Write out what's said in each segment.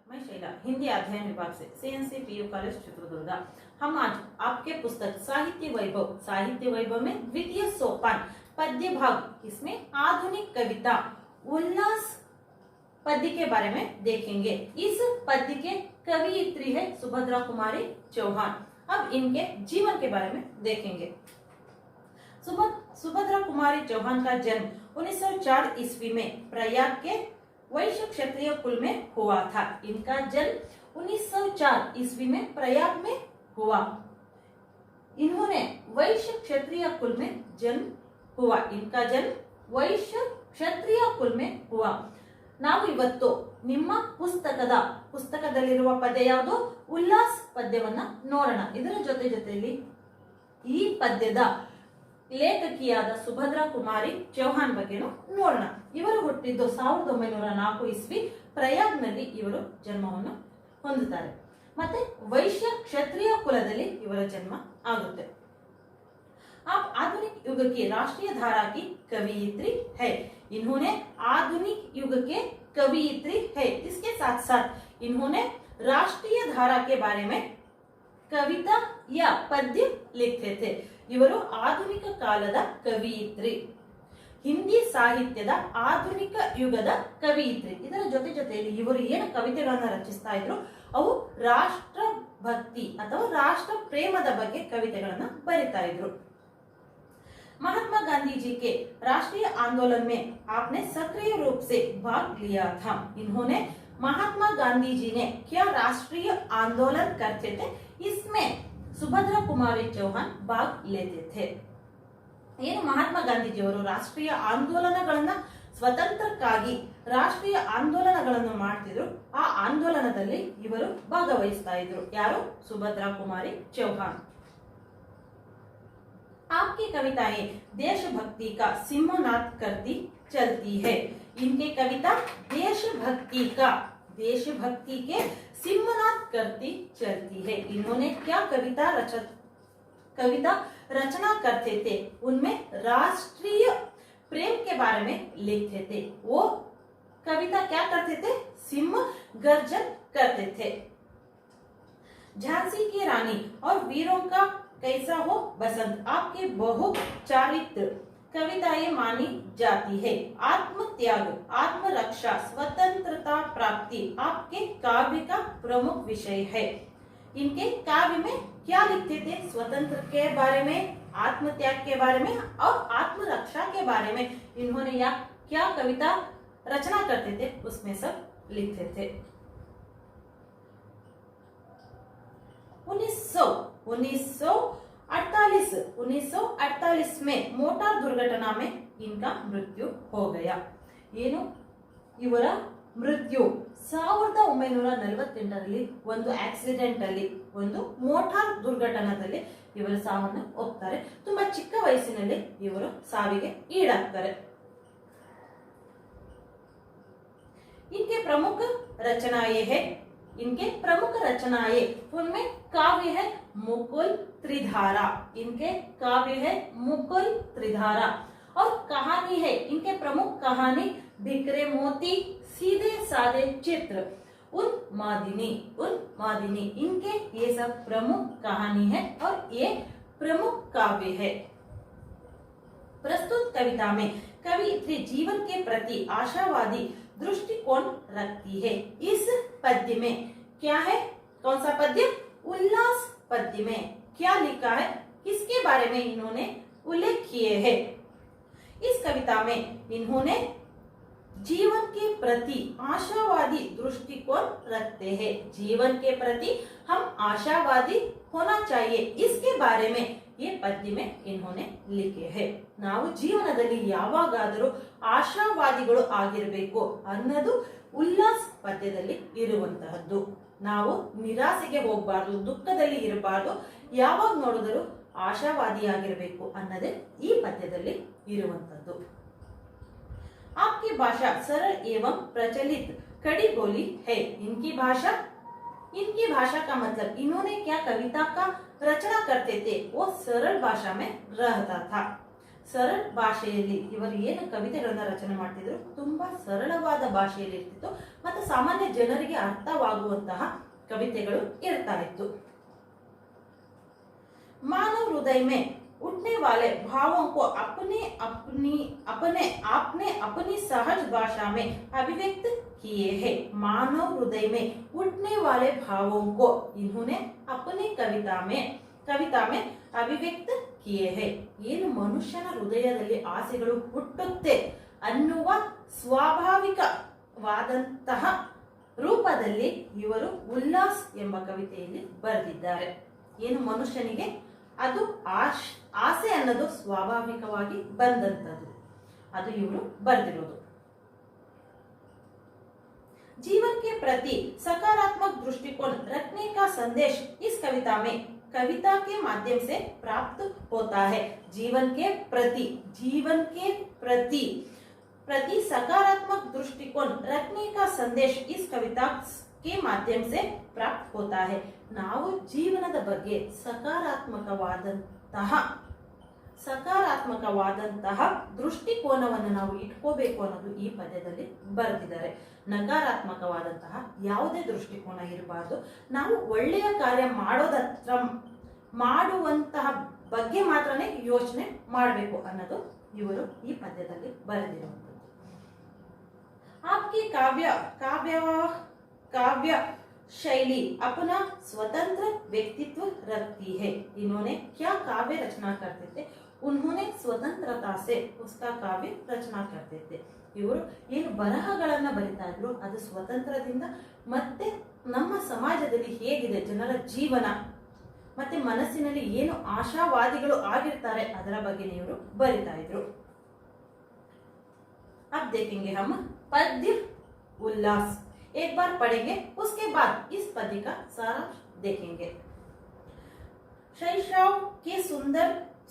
मैं शैला हिंदी अध्ययन विभाग से CNC PU कॉलेज चित्रदुर्गा। हम आज आपके पुस्तक साहित्य वैभव में द्वितीय सोपान पद्य भाग इसमें आधुनिक कविता उल्लास पद्य के बारे में देखेंगे। इस पद्य के कवियत्री है सुभद्रा कुमारी चौहान। अब इनके जीवन के बारे में देखेंगे। सुभद्रा कुमारी चौहान का जन्म 1904 ईस्वी में प्रयाग के वैश्य क्षत्रिय कुल में हुआ था। इनका जन्म 1904 ईस्वी में प्रयाग में हुआ। इन्होंने वैश्य क्षत्रिय कुल में जन्म हुआ। इनका जन्म वैश्य क्षत्रिಯ ಕುಲ್ में हुआ। ನಾವು ಇವತ್ತು ನಿಮ್ಮ ಪುಸ್ತಕದಲ್ಲಿರುವ ಪದ್ಯ ಯಾವುದು? ಉಲ್ಲಾಸ್ ಪದ್ಯವನ್ನ ನೋಡೋಣ। ಇದರ ಜೊತೆಯಲ್ಲಿ ಈ ಪದ್ಯದ ಲೇಖಕಿಯಾದ ಸುಭದ್ರಾ ಕುಮಾರಿ ಚೌಹಾನ್ ಬಗ್ಗೆನೂ ನೋಡೋಣ। ಇವರು ಹುಟ್ಟಿದ್ದು 1904 ಇಸ್ವಿ ಪ್ರಯಾಗ್ನಲ್ಲಿ ಇವರು ಜನ್ಮವನ್ನು ಹೊಂದುತ್ತಾರೆ। ಮತ್ತೆ ವೈಶ್ಯ ಕ್ಷತ್ರಿಯ ಕುಲದಲ್ಲಿ ಇವರ ಜನ್ಮ ಆಗುತ್ತೆ। आप आधुनिक युग की राष्ट्रीय धारा की कवियत्री है। इन्होंने आधुनिक युग के कवियत्री है। इसके साथ साथ इन्होंने राष्ट्रीय धारा के बारे में कविता या पद्य लिखते थे। इವರು ಆಧುನಿಕ ಕಾಲದ ಕವಿಯಿತ್ರಿ, ಹಿಂದಿ ಸಾಹಿತ್ಯದ ಆಧುನಿಕ ಯುಗದ ಕವಿಯಿತ್ರಿ। ಇದರ ಜೊತೆಯಲ್ಲಿ ಇವರು ಏನು ಕವಿತೆಗಳನ್ನು ರಚಿಸ್ತಾ ಇದ್ರು ಅವು ರಾಷ್ಟ್ರಭಕ್ತಿ ಅಥವಾ ರಾಷ್ಟ್ರ ಪ್ರೇಮದ ಬಗ್ಗೆ ಕವಿತೆಗಳನ್ನು ಬರಿತಾ ಇದ್ರು। महात्मा गांधी जी के राष्ट्रीय आंदोलन में आपने सक्रिय रूप से भाग लिया था। इन्होंने महात्मा गांधी जी ने क्या राष्ट्रीय आंदोलन करते थे, इसमें सुभद्रा कुमारी चौहान भाग लेते थे। ಏನು ಮಹಾತ್ಮ ಗಾಂಧೀಜಿಯವರು ರಾಷ್ಟ್ರೀಯ ಆಂದೋಲನಗಳನ್ನ ಸ್ವತಂತ್ರಕ್ಕಾಗಿ ರಾಷ್ಟ್ರೀಯ ಆಂದೋಲನಗಳನ್ನು ಮಾಡ್ತಿದ್ರು, ಆ ಆಂದೋಲನದಲ್ಲಿ ಇವರು ಭಾಗವಹಿಸ್ತಾ ಇದ್ರು। ಯಾರು? ಸುಭದ್ರಾ ಕುಮಾರಿ ಚೌಹಾನ್। आपकी कविताएं देशभक्ति का सिंहनाद करती चलती है। इनके कविता देशभक्ति के सिंहनाद करती चलती है। इन्होंने क्या कविता रचना करते थे, उनमें राष्ट्रीय प्रेम के बारे में लिखते थे। वो कविता क्या करते थे? सिंह गर्जन करते थे। झांसी की रानी और वीरों का कैसा हो बसंत आपके बहु चारित्र कविताएं मानी जाती है। आत्म त्याग, आत्मरक्षा, स्वतंत्रता प्राप्ति आपके काव्य का प्रमुख विषय है। इनके काव्य में क्या लिखते थे? स्वतंत्र के बारे में, आत्म त्याग के बारे में और आत्मरक्षा के बारे में इन्होंने क्या कविता रचना करते थे, उसमें सब लिखते थे। 1948 में मोटार दुर्घटना में इनका मृत्यु हो गया। ಏನು ಇವರ ಮೃತ್ಯು 1948ರಲ್ಲಿ ಒಂದು ಆಕ್ಸಿಡೆಂಟ್ ಅಲ್ಲಿ, ಒಂದು ಮೋಟಾರ್ ದುರ್ಘಟನಾದಲ್ಲಿ ಇವರು ಸಾವನ್ನ ಹೋಗ್ತಾರೆ। ತುಂಬಾ ಚಿಕ್ಕ ವಯಸ್ಸಿನಲ್ಲಿ ಇವರು ಸಾವಿಗೆ ಈಡಾಗ್ತಾರೆ। इनके प्रमुख रचनाएं है, इनके प्रमुख रचनाएं उनमें काव्य है मुकुल त्रिधारा। इनके काव्य है मुकुल त्रिधारा और कहानी है, इनके प्रमुख कहानी बिखरे मोती, सीधे साधे चित्र, उन्मादिनी। इनके ये सब प्रमुख कहानी है और ये प्रमुख काव्य है। प्रस्तुत कविता में कवियत्री जीवन के प्रति आशावादी दृष्टिकोण रखती है। इस पद्य में क्या है? कौन सा पद्य? उल्लास पद्य में क्या लिखा है, किसके बारे में इन्होंने उल्लेख किए हैं? इस कविता में इन्होंने जीवन के प्रति आशावादी दृष्टिकोण रखते हैं। जीवन के प्रति हम आशावादी होना चाहिए, इसके बारे में ये पद्य में इन्होंने लिखे हैं। ನಾವು ಜೀವನದಲ್ಲಿ ಯಾವಾಗಾದರೂ ಆಶಾವಾದಿಗಳು ಆಗಿರಬೇಕು ಅನ್ನೋದು ಉಲ್ಲಾಸ್ ಪದ್ಯದಲ್ಲಿ ಇರುವಂತಹದ್ದು। ನಾವು ನಿರಾಸೆಗೆ ಹೋಗಬಾರ್ದು, ದುಃಖದಲ್ಲಿ ಇರಬಾರ್ದು, ಯಾವಾಗ ನೋಡಿದರೂ ಆಶಾವಾದಿಯಾಗಿರಬೇಕು ಅನ್ನೋದೇ ಈ ಪದ್ಯದಲ್ಲಿ ಇರುವಂತದ್ದು। आपकी भाषा सरल एवं प्रचलित कड़ी बोली है। इनकी भाषा का मतलब इन्होंने क्या कविता का रचना करते थे, वो सरल भाषा में रहता था। ಸರಳ ಭಾಷೆಯಲ್ಲಿ ಇವರು ಏನು ಕವಿತೆಗಳನ್ನ ರಚನೆ ಮಾಡ್ತಿದ್ರು ತುಂಬಾ ಸರಳವಾದ ಭಾಷೆಯಲ್ಲಿ ಇರ್ತಿತ್ತು ಮತ್ತು ಸಾಮಾನ್ಯ ಜನರಿಗೆ ಅರ್ಥವಾಗುವಂತಹ ಕವಿತೆಗಳು ಇರ್ತಾ ಇತ್ತು. मानव हृदय में उठने वाले भावों को अपने आपने अपनी सहज भाषा में अभिव्यक्त किए हैं। मानव हृदय में उठने वाले भावों को इन्होंने अपनी कविता में अभिव्यक्त किए हैं। ಏನು ಮನುಷ್ಯನ ಹೃದಯದಲ್ಲಿ ಆಸೆಗಳು ಹುಟ್ಟುತ್ತೆ ಅನ್ನುವ ಸ್ವಾಭಾವಿಕವಾದಂತಹ ರೂಪದಲ್ಲಿ ಇವರು ಉಲ್ಲಾಸ್ ಎಂಬ ಕವಿತೆಯಲ್ಲಿ ಬರೆದಿದ್ದಾರೆ. ಏನು ಮನುಷ್ಯನಿಗೆ ಅದು ಆಸೆ ಅನ್ನೋದು ಸ್ವಾಭಾವಿಕವಾಗಿ ಬಂದಂತದ್ದು, ಅದು ಇವರು ಬರೆದಿರೋದು. जीवन के प्रति सकारात्मक दृष्टिकोण रखने का संदेश इस कविता के माध्यम से प्राप्त होता है। जीवन के प्रति सकारात्मक दृष्टिकोण रखने का संदेश इस कविता के माध्यम से प्राप्त होता है। ನಾವು ಜೀವನದ ಬಗ್ಗೆ ಸಕಾರಾತ್ಮಕವಾದಂತಹ ದೃಷ್ಟಿಕೋನವನ್ನು ನಾವು ಇಟ್ಕೋಬೇಕು ಅನ್ನೋದು ಈ ಪದ್ಯದಲ್ಲಿ ಬರೆದಿದ್ದಾರೆ. ನಕಾರಾತ್ಮಕವಾದಂತಹ ಯಾವುದೇ ದೃಷ್ಟಿಕೋನ ಇರಬಾರ್ದು. ನಾವು ಒಳ್ಳೆಯ ಕಾರ್ಯ ಮಾಡುವಂತಹ ಬಗ್ಗೆ ಮಾತ್ರನೇ ಯೋಚನೆ ಮಾಡಬೇಕು ಅನ್ನೋದು ಇವರು ಈ ಪದ್ಯದಲ್ಲಿ ಬರೆದಿರುವಂಥದ್ದು. आपकी काव्य शैली अपना स्वतंत्र व्यक्तित्व रखती है। इन्होंने क्या काव्य रचना करते थे, उन्होंने स्वतंत्रता से उसका काव्य रचना करते थे. ಇವರು ಏನು ಬರಹಗಳನ್ನ ಬರಿತಾ ಇದ್ರು ಅದು ಸ್ವತಂತ್ರದಿಂದ ಮತ್ತೆ ನಮ್ಮ ಸಮಾಜದಲ್ಲಿ ಹೇಗಿದೆ ಜನರ ಜೀವನ ಮತ್ತೆ ಮನಸ್ಸಿನಲ್ಲಿ ಏನು ಆಶಾವಾದಿಗಳು ಆಗಿರ್ತಾರೆ ಅದರ ಬಗ್ಗೆ ಇವರು ಬರಿತಾ ಇದ್ರು. अब देखेंगे हम पद्य उल्लास. एक बार पढ़ेंगे, उसके बाद इस पद्य का सारांश देखेंगे. शैशव के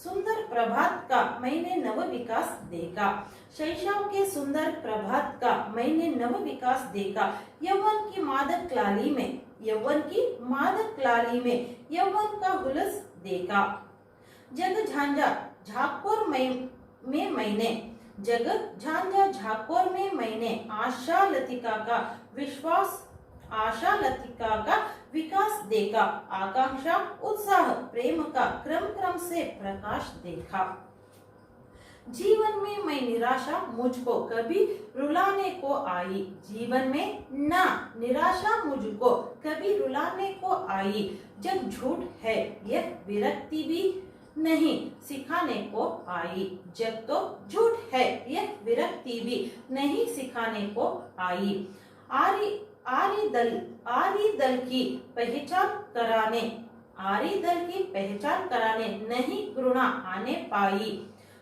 सुंदर प्रभात का मैंने नव विकास देखा. शैशव के सुंदर प्रभात का मैंने नव विकास देखा. यौवन की मादक क्लाली में यौवन का हुलस देखा. जग झांझा झाकोर में मैंने आशा लतिका का विकास देखा. आकांक्षा उत्साह प्रेम का क्रम से प्रकाश देखा. जीवन में मैं निराशा मुझको कभी रुलाने को आई. जीवन में ना निराशा मुझको कभी रुलाने को आई. जब झूठ है यह विरक्ति भी नहीं सिखाने को आई. जब तो झूठ है यह विरक्ति भी नहीं सिखाने को आई. आरी दल की पहचान कराने नहीं घृणा आने पाई.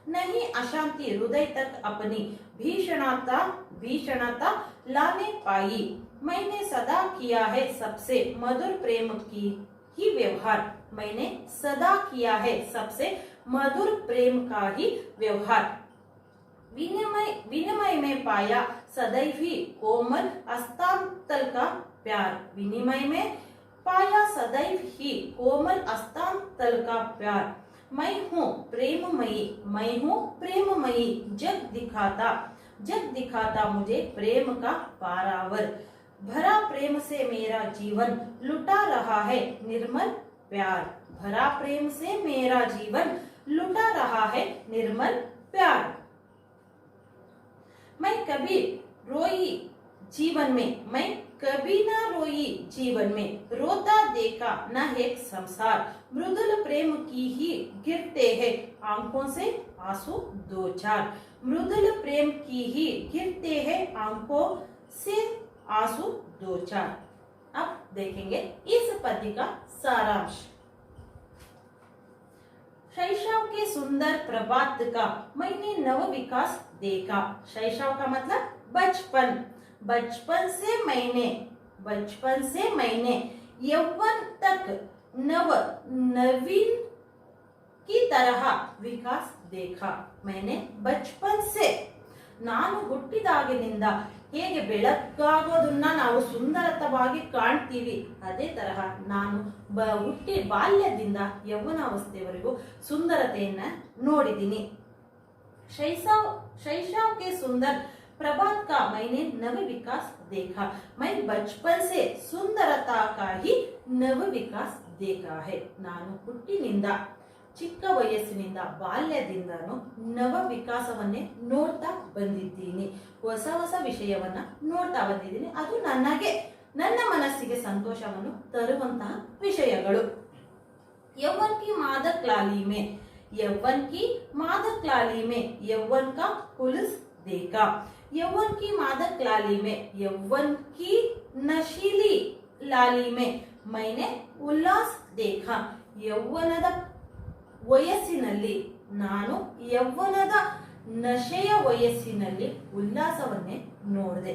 नहीं अशांति हृदय तक अपनी भीषणता लाने पाई. मैंने सदा किया है सबसे मधुर प्रेम की ही व्यवहार. मैंने सदा किया है सबसे मधुर प्रेम का ही व्यवहार. विनिमय में पाया सदैव ही कोमल हस्तांतल का प्यार. विनिमय में पाया सदैव ही कोमल हस्तांतल का प्यार. मैं हूँ प्रेममयी जग दिखाता मुझे प्रेम का पारावर. भरा प्रेम से मेरा जीवन लुटा रहा है निर्मल प्यार. भरा प्रेम से मेरा जीवन लुटा रहा है निर्मल प्यार. मैं कभी ना रोई जीवन में रोता देखा न एक संसार. मृदुल प्रेम की ही गिरते हैं आंखों से आंसू दो चार. मृदुल प्रेम की ही गिरते हैं आंखों से आंसू दो चार. अब देखेंगे इस पद्य का सारांश. शैशव के सुंदर प्रभात का मैंने नव विकास देखा. शैशव का मतलब बचपन से मैंने यौवन तक नवीन की तरह विकास देखा. मैंने बचपन से ನಾನು ಹುಟ್ಟಿದಾಗಿನಿಂದ ಹೇಗೆ ಬೆಳಕಾಗೋದನ್ನ ನಾವು ಸುಂದರತವಾಗಿ ಕಾಣ್ತೀವಿ ಅದೇ ತರಹ ನಾನು ಬಾಲ್ಯದಿಂದ ಯೌವನಾವಸ್ಥೆವರೆಗೂ ಸುಂದರತೆಯನ್ನ ನೋಡಿದ್ದೀನಿ. शैशव के सुंदर प्रभात का मैंने नव विकास देखा। मैं बचपन से सुंदरता का ही नव विकास देखा है। ನಾನು ಹುಟ್ಟಿನಿಂದ ಚಿಕ್ಕ ವಯಸ್ಸಿನಿಂದ ಬಾಲ್ಯದಿಂದನೂ ನವ ವಿಕಾಸವನ್ನೇ ನೋಡ್ತಾ ಬಂದಿದ್ದೀನಿ. ಹೊಸ ಹೊಸ ವಿಷಯವನ್ನ ನೋಡ್ತಾ ಬಂದಿದ್ದೀನಿ. ಅದು ನನ್ನ ಮನಸ್ಸಿಗೆ ಸಂತೋಷವನ್ನು ತರುವಂತಹ ವಿಷಯಗಳು. यौवन की मादक लाली में, यौवन की मादक लाली में यौवन का हुल्स देखा। यौवन की मादक लाली में, यौवन की नशीली लाली में मैंने उल्लास देखा। ಯೌವನದ ವಯಸ್ಸಿನಲ್ಲಿ ನಾನು ಯೌವನದ ನಶೆಯ ವಯಸ್ಸಿನಲ್ಲಿ ಉಲ್ಲಾಸವನ್ನೇ ನೋಡಿದೆ.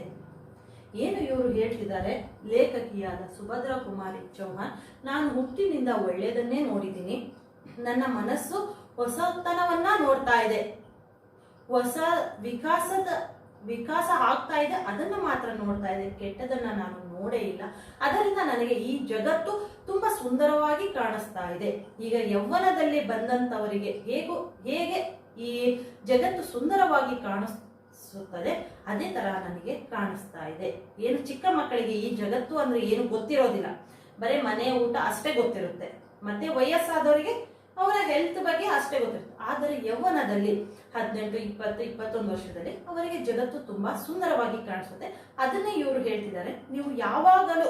ಏನು ಇವರು ಹೇಳ್ತಿದ್ದಾರೆ, ಲೇಖಕಿಯಾದ ಸುಭದ್ರಾ ಕುಮಾರಿ ಚೌಹಾಣ್, ನಾನು ಹುಟ್ಟಿನಿಂದ ಒಳ್ಳೆಯದನ್ನೇ ನೋಡಿದ್ದೀನಿ. ನನ್ನ ಮನಸ್ಸು ಹೊಸತನವನ್ನ ನೋಡ್ತಾ ಇದೆ, ಹೊಸ ವಿಕಾಸ ಆಗ್ತಾ ಇದೆ, ಅದನ್ನ ಮಾತ್ರ ನೋಡ್ತಾ ಇದೆ. ಕೆಟ್ಟದನ್ನ ನಾನು ನೋಡೇ ಇಲ್ಲ. ಅದರಿಂದ ನನಗೆ ಈ ಜಗತ್ತು ತುಂಬಾ ಸುಂದರವಾಗಿ ಕಾಣಿಸ್ತಾ ಇದೆ. ಈಗ ಯೌವನದಲ್ಲಿ ಬಂದಂತವರಿಗೆ ಹೇಗೆ ಈ ಜಗತ್ತು ಸುಂದರವಾಗಿ ಕಾಣಿಸುತ್ತದೆ, ಅದೇ ತರ ನನಗೆ ಕಾಣಿಸ್ತಾ ಇದೆ. ಏನು ಚಿಕ್ಕ ಮಕ್ಕಳಿಗೆ ಈ ಜಗತ್ತು ಅಂದ್ರೆ ಏನು ಗೊತ್ತಿರೋದಿಲ್ಲ, ಬರೀ ಮನೆ ಊಟ ಅಷ್ಟೇ ಗೊತ್ತಿರುತ್ತೆ. ಮತ್ತೆ ವಯಸ್ಸಾದವರಿಗೆ ಅವರ ಹೆಲ್ತ್ ಬಗ್ಗೆ ಅಷ್ಟೇ ಗೊತ್ತಿರುತ್ತೆ. ಆದರೆ ಯೌವನದಲ್ಲಿ 18, 20, 21 ವರ್ಷದಲ್ಲಿ ಅವರಿಗೆ ಜಗತ್ತು ತುಂಬಾ ಸುಂದರವಾಗಿ ಕಾಣಿಸುತ್ತೆ. ಅದನ್ನೇ ಇವರು ಹೇಳ್ತಿದ್ದಾರೆ, ನೀವು ಯಾವಾಗಲೂ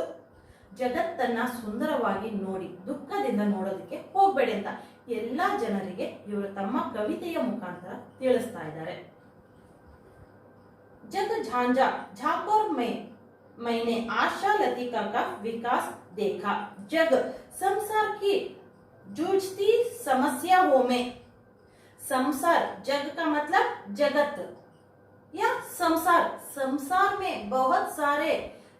ಜಗತ್ತನ್ನ ಸುಂದರವಾಗಿ ನೋಡಿ, ದುಃಖದಿಂದ ನೋಡೋದಕ್ಕೆ ಹೋಗ್ಬೇಡಿ ಅಂತ ಎಲ್ಲಾ ಜನರಿಗೆ ಇವರು ತಮ್ಮ ಕವಿತೆಯ ಮುಖಾಂತರ ತಿಳಿಸ್ತಾ ಇದ್ದಾರೆ. जग झांझा झाकोर में मैंने आशा लतिका का विकास देखा। जग संसार की जूझती समस्याओं में, संसार जग का मतलब जगत या संसार में बहुत सारे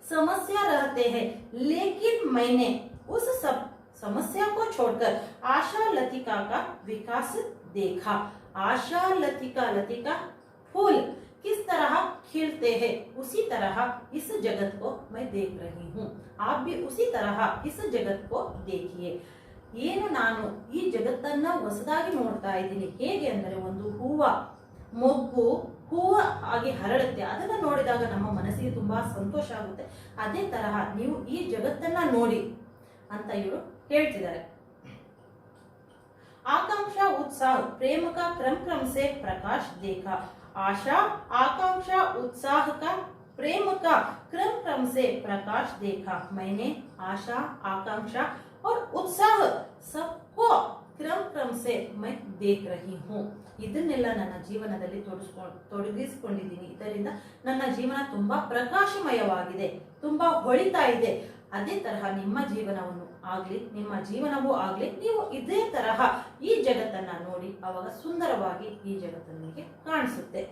समस्या रहते हैं, लेकिन मैंने उस सब समस्या को छोड़कर आशा लतिका का विकास देखा। आशा लतिका फूल किस तरह खिलते हैं, उसी तरह इस जगत को मैं देख रही हूँ. आप भी उसी तरह इस जगत को देखिए. ಏನು ನಾನು ಈ ಜಗತ್ತನ್ನ ಹೊಸದಾಗಿ ನೋಡ್ತಾ ಇದ್ದೀನಿ. ಹೇಗೆ ಅಂದರೆ, ಒಂದು ಮೊಗ್ಗು ಹೂವ ಆಗಿ ಹರಡುತ್ತೆ. ಅದನ್ನ ನೋಡಿದಾಗ ನಮ್ಮ ಮನಸ್ಸಿಗೆ ತುಂಬಾ ಸಂತೋಷ ಆಗುತ್ತೆ. ಅದೇ ತರಹ ನೀವು ಈ ಜಗತ್ತನ್ನ ನೋಡಿ ಅಂತ ಇವರು ಹೇಳ್ತಿದ್ದಾರೆ. आकांक्षा उत्साह प्रेम का क्रम से प्रकाश देखा। आशा आकांक्षा उत्साह का प्रेम का क्रम से प्रकाश देखा। मैंने आशा आकांक्षा और उत्साह सबको क्रम से मैं देख रही हूँ. ಇದನ್ನೆಲ್ಲ ನನ್ನ ಜೀವನದಲ್ಲಿ ತೊಡಗಿಸಿಕೊಂಡಿದ್ದೀನಿ. ಇದರಿಂದ ನನ್ನ ಜೀವನ ತುಂಬಾ ಪ್ರಕಾಶಮಯವಾಗಿದೆ, ತುಂಬಾ ಹೊಳಿತಾ ಇದೆ. ಅದೇ ತರಹ ನಿಮ್ಮ ಜೀವನವೂ ಆಗ್ಲಿ ನೀವು ಇದೇ ತರಹ ಈ ಜಗತ್ತನ್ನ ನೋಡಿ, ಅವಾಗ ಸುಂದರವಾಗಿ ಈ ಜಗತ್ತು ನಿಮಗೆ ಕಾಣಿಸುತ್ತೆ.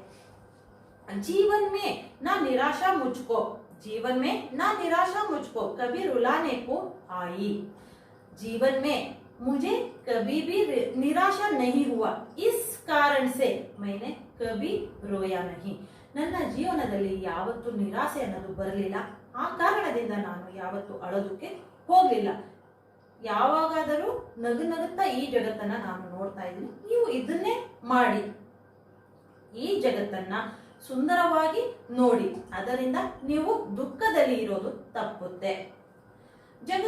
जीवन में ना निराशा मुझको कभी रुलाने को आई. जीवन में मुझे कभी भी निराशा नहीं हुआ, इस कारण से मैंने कभी रोया नहीं. ನನ್ನ ಜೀವನದಲ್ಲಿ ಯಾವತ್ತೂ ನಿರಾಸೆ ಅನ್ನೋದು ಬರಲಿಲ್ಲ. ಆ ಕಾರಣದಿಂದ ನಾನು ಯಾವತ್ತೂ ಅಳೋದಕ್ಕೆ ಹೋಗಲಿಲ್ಲ. ಯಾವಾಗಾದರೂ ನಗುತ್ತಾ ಈ ಜಗತ್ತನ್ನ ನಾನು ನೋಡ್ತಾ ಇದ್ದೀನಿ. ನೀವು ಇದನ್ನೇ ಮಾಡಿ, ಈ ಜಗತ್ತನ್ನ ಸುಂದರವಾಗಿ ನೋಡಿ. ಅದರಿಂದ ನೀವು ದುಃಖದಲ್ಲಿ ಇರೋದು ತಪ್ಪುತ್ತೆ. जग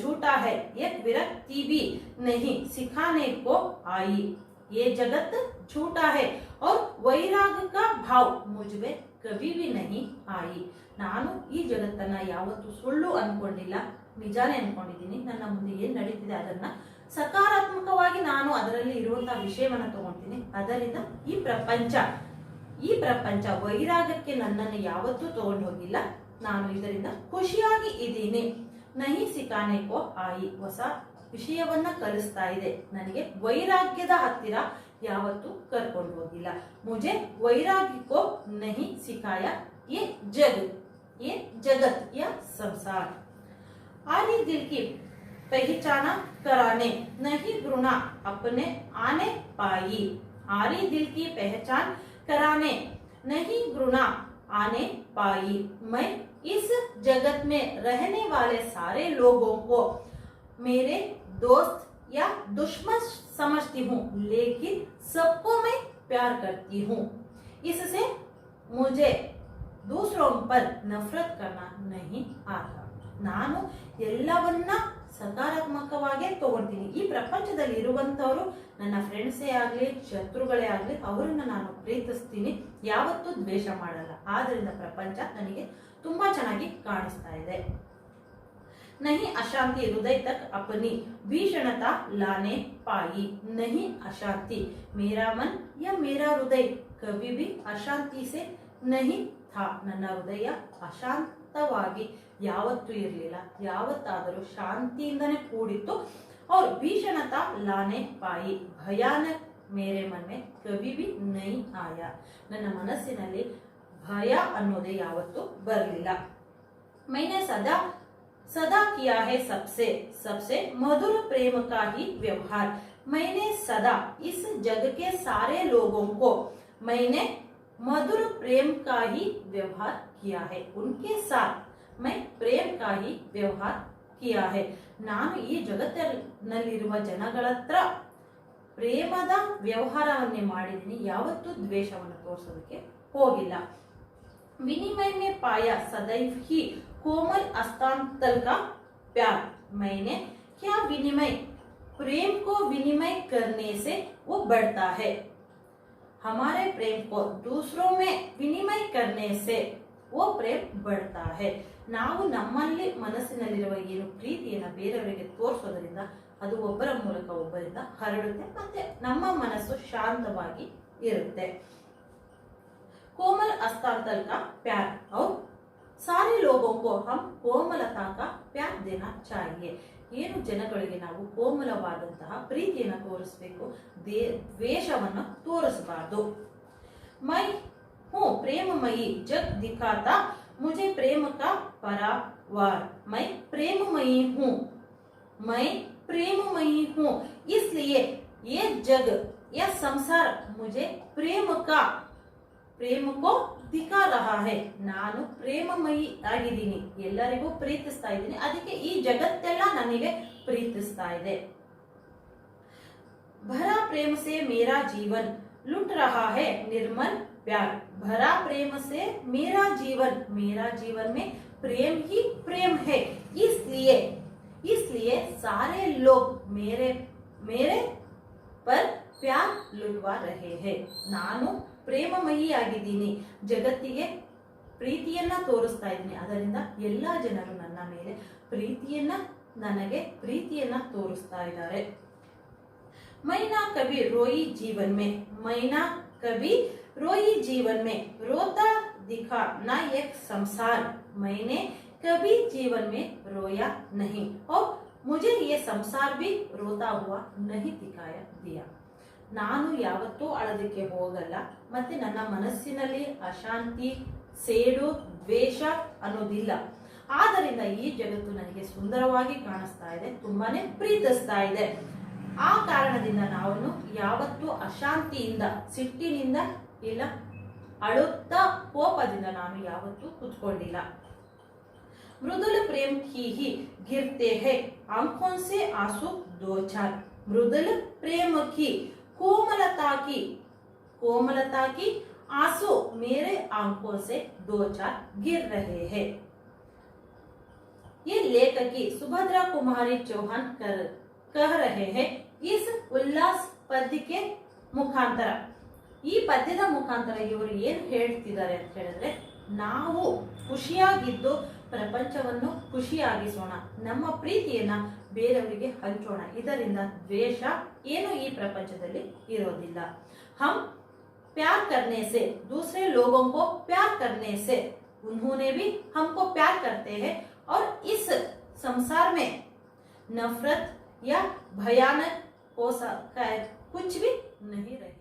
झूठा है, एक विरक्ति भी नहीं सिखाने को आई. ये जगत झूठा है और वैराग का भाव मुझ में कभी भी नहीं आई. ನಾನು ಈ ಜಗತ್ತನ್ನ ಯಾವತ್ತೂ ಸುಳ್ಳು ಅನ್ಕೊಂಡಿಲ್ಲ, ನಿಜಾನೇ ಅನ್ಕೊಂಡಿದ್ದೀನಿ. ನನ್ನ ಮುಂದೆ ಏನ್ ನಡೀತಿದೆ ಅದನ್ನ ಸಕಾರಾತ್ಮಕವಾಗಿ ನಾನು ಅದರಲ್ಲಿ ಇರುವಂತಹ ವಿಷಯವನ್ನ ತಗೊಳ್ತೀನಿ. ಅದರಿಂದ ಈ ಪ್ರಪಂಚ ವೈರಾಗಕ್ಕೆ ನನ್ನನ್ನು ಯಾವತ್ತೂ ತಗೊಂಡು ಹೋಗಿಲ್ಲ. ನಾನು ಇದರಿಂದ ಖುಷಿಯಾಗಿ ಇದ್ದೀನಿ. ನಹಿ ಸಿಕಾನೆ ಕೋ ಆಯಿ, ಹೊಸ ವಿಷಯವನ್ನ ಕಲಿಸ್ತಾ ಇದೆ. ನನಗೆ ವೈರಾಗ್ಯದ ಹತ್ತಿರ ಯಾವತ್ತೂ ಕರ್ಕೊಂಡು ಹೋಗಿಲ್ಲ. ಮುಜೆ ವೈರಾಗ್ಯ ಕೋ ನಹಿ ಸಿಖಾಯ ये जगत या संसार. आरी दिल की पहचाना कराने नहीं घृणा अपने आने पाई. आरी दिल की पहचान कराने नहीं घृणा आने पाई. मैं इस जगत में रहने वाले सारे लोगों को मेरे दोस्त या दुश्मन समझती हूँ, लेकिन सबको मैं प्यार करती हूँ। इससे मुझे दूसरों पर नफरत करना नहीं आता। ನಾನು ಎಲ್ಲವನ್ನ ಸಕಾರಾತ್ಮಕವಾಗಿ ತಗೊಳ್ತೀನಿ. ಈ ಪ್ರಪಂಚದಲ್ಲಿ ಇರುವಂತವರು ನನ್ನ ಫ್ರೆಂಡ್ಸೇ ಆಗ್ಲಿ ಶತ್ರುಗಳೇ ಆಗ್ಲಿ ಅವರನ್ನ ನಾನು ಪ್ರೀತಿಸ್ತೀನಿ, ಯಾವತ್ತೂ ದ್ವೇಷ ಮಾಡಲ್ಲ. ಆದ್ರಿಂದ ಪ್ರಪಂಚ ನನಗೆ ತುಂಬಾ ಚೆನ್ನಾಗಿ ಕಾಣಿಸ್ತಾ ಇದೆ. नहीं अशांति हृदय तक अपनी भीषणता लाने पाई। नहीं अशांति, मेरा मन या मेरा हृदय कभी भी अशांति से नहीं था. ನನ್ನ ಹೃದಯ ಅಶಾಂತವಾಗಿ ಯಾವತ್ತೂ ಇರಲಿಲ್ಲ, ಯಾವತ್ತಾದರೂ ಶಾಂತಿಯಿಂದನೇ ಕೂಡಿತ್ತು. और भीषणता लाने पाई, भयानक मेरे मन में कभी भी नहीं आया. ನನ್ನ ಮನಸ್ಸಿನಲ್ಲಿ ಭಯ ಅನ್ನೋದೇ ಯಾವತ್ತೂ ಬರಲಿಲ್ಲ. मैंने सदा किया है सबसे मधुर प्रेम का ही व्यवहार. मैंने सदा इस जग के सारे लोगों को मैंने मधुर प्रेम का ही व्यवहार किया है. उनके साथ मैं प्रेम का ही व्यवहार किया है. ನಾನು ಈ ಜಗತ್ತಿನಲ್ಲಿರುವ ಜನಗಳ ಹತ್ರ ಪ್ರೇಮದ ವ್ಯವಹಾರವನ್ನೇ ಮಾಡಿದ್ದೀನಿ, ಯಾವತ್ತೂ ದ್ವೇಷವನ್ನು ತೋರಿಸೋದಕ್ಕೆ ಹೋಗಿಲ್ಲ. विनिमय में पाया सदैव ही कोमल हस्तांतल का प्यार. मैंने क्या विनिमय, प्रेम को विनिमय करने से वो बढ़ता है. हमारे प्रेम को दूसरों में विनिमय करने से वो प्रेम बढ़ता है. ನಾವು ನಮ್ಮಲ್ಲಿ ಮನಸ್ಸಿನಲ್ಲಿರುವ ಏನು ಪ್ರೀತಿಯನ್ನ ಬೇರೆಯವರಿಗೆ ತೋರಿಸೋದ್ರಿಂದ ಅದು ಒಬ್ಬರ ಮೂಲಕ ಒಬ್ಬರಿಂದ ಹರಡುತ್ತೆ, ಮತ್ತೆ ನಮ್ಮ ಮನಸ್ಸು ಶಾಂತವಾಗಿ ಇರುತ್ತೆ. कोमल हस्तांतल का प्यार और सारे लोगों को हम कोमलता का प्यार देना चाहिए. ಏನು ಜನಗಳಿಗೆ ನಾವು ಕೋಮಲವಾದಂತಹ ಪ್ರೀತಿಯನ್ನು ತೋರಿಸಬೇಕು, ದ್ವೇಷವನ್ನು ತೋರಿಸಬಾರದು. मैं हूँ प्रेममयी जग दिखाता मुझे प्रेम का परावार. मैं प्रेममयी हूँ इसलिए ये जग या संसार मुझे ಪ್ರೇಮ ಕೋ ದಿಖಾ ರಹಾ ಹೈ. ನಾನು ಪ್ರೇಮಮಯಿ ಆಗಿದ್ದೀನಿ, ಎಲ್ಲರಿಗೂ ಪ್ರೀತಿಸ್ತಾ ಇದ್ದೀನಿ, ಅದಕ್ಕೆ ಈ ಜಗತ್ತೆಲ್ಲ ನನಗೆ ಪ್ರೀತಿಸ್ತಾ ಇದೆ. ಭರಾ ಪ್ರೇಮ ಸೆ ಮೇರಾ ಜೀವನ್ ಲುಟ್ ರಹಾ ಹೈ ನಿರ್ಮಲ್ प्यार. भरा प्रेम से मेरा जीवन में प्रेम ही प्रेम है. इसलिए सारे लोग मेरे पर प्यार लुटवा रहे हैं. ನಾನು ಪ್ರೇಮಮಯಿ ಆಗಿದ್ದೀನಿ, ಜಗತ್ತಿಗೆ ಪ್ರೀತಿಯನ್ನ ತೋರಿಸ್ತಾ ಇದ್ದೀನಿ, ಅದರಿಂದ ಎಲ್ಲಾ ಜನರು ನನ್ನ ಮೇಲೆ ನನಗೆ ಪ್ರೀತಿಯನ್ನ ತೋರಿಸ್ತಾ ಇದ್ದಾರೆ. मैना कभी रोई जीवन में रोता दिखा ना एक संसार. मैंने कभी जीवन में रोया नहीं और मुझे ये संसार भी रोता हुआ नहीं दिया. ನಾನು ಯಾವತ್ತೂ ಅಳೋದಕ್ಕೆ ಹೋಗಲ್ಲ, ಮತ್ತೆ ನನ್ನ ಮನಸ್ಸಿನಲ್ಲಿ ಅಶಾಂತಿ, ಸೇಡು, ದ್ವೇಷ ಅನ್ನೋದಿಲ್ಲ. ಆದ್ದರಿಂದ ಈ ಜಗತ್ತು ನನಗೆ ಸುಂದರವಾಗಿ ಕಾಣಿಸ್ತಾ ಇದೆ, ತುಂಬಾನೇ ಪ್ರೀತಿಸ್ತಾ ಇದೆ. ಆ ಕಾರಣದಿಂದ ನಾನು ಯಾವತ್ತೂ ಅಶಾಂತಿಯಿಂದ, ಸಿಟ್ಟಿನಿಂದ ಇಲ್ಲ ಅಳುತ್ತಾ ಕೋಪದಿಂದ ನಾನು ಯಾವತ್ತೂ ಕುತ್ಕೊಂಡಿಲ್ಲ. मृदुल प्रेम की ही गिरते हैं आंखों से आंसू दो चार. मृदुल प्रेम की कोमलता की आंसू मेरे आंखों से दो चार गिर रहे हैं. ये लेखकी सुभद्रा कुमारी चौहान कह रहे हैं इस उल्लास पद्य के मुखांतर. ಈ ಪದ್ಯದ ಮುಖಾಂತರ ಇವರು ಏನು ಹೇಳ್ತಿದ್ದಾರೆ ಅಂತ ಹೇಳಿದ್ರೆ, ನಾವು ಖುಷಿಯಾಗಿದ್ದು ಪ್ರಪಂಚವನ್ನು ಖುಷಿಯಾಗಿಸೋಣ, ನಮ್ಮ ಪ್ರೀತಿಯನ್ನ ಬೇರೆಯವರಿಗೆ ಹಂಚೋಣ, ಇದರಿಂದ ದ್ವೇಷ ಏನು ಈ ಪ್ರಪಂಚದಲ್ಲಿ ಇರೋದಿಲ್ಲ. हम प्यार करने से दूसरे लोगों को प्यार करने से उन्होंने भी हमको प्यार करते हैं और इस संसार में नफरत या भयानक हो सकता है कुछ भी नहीं रहे.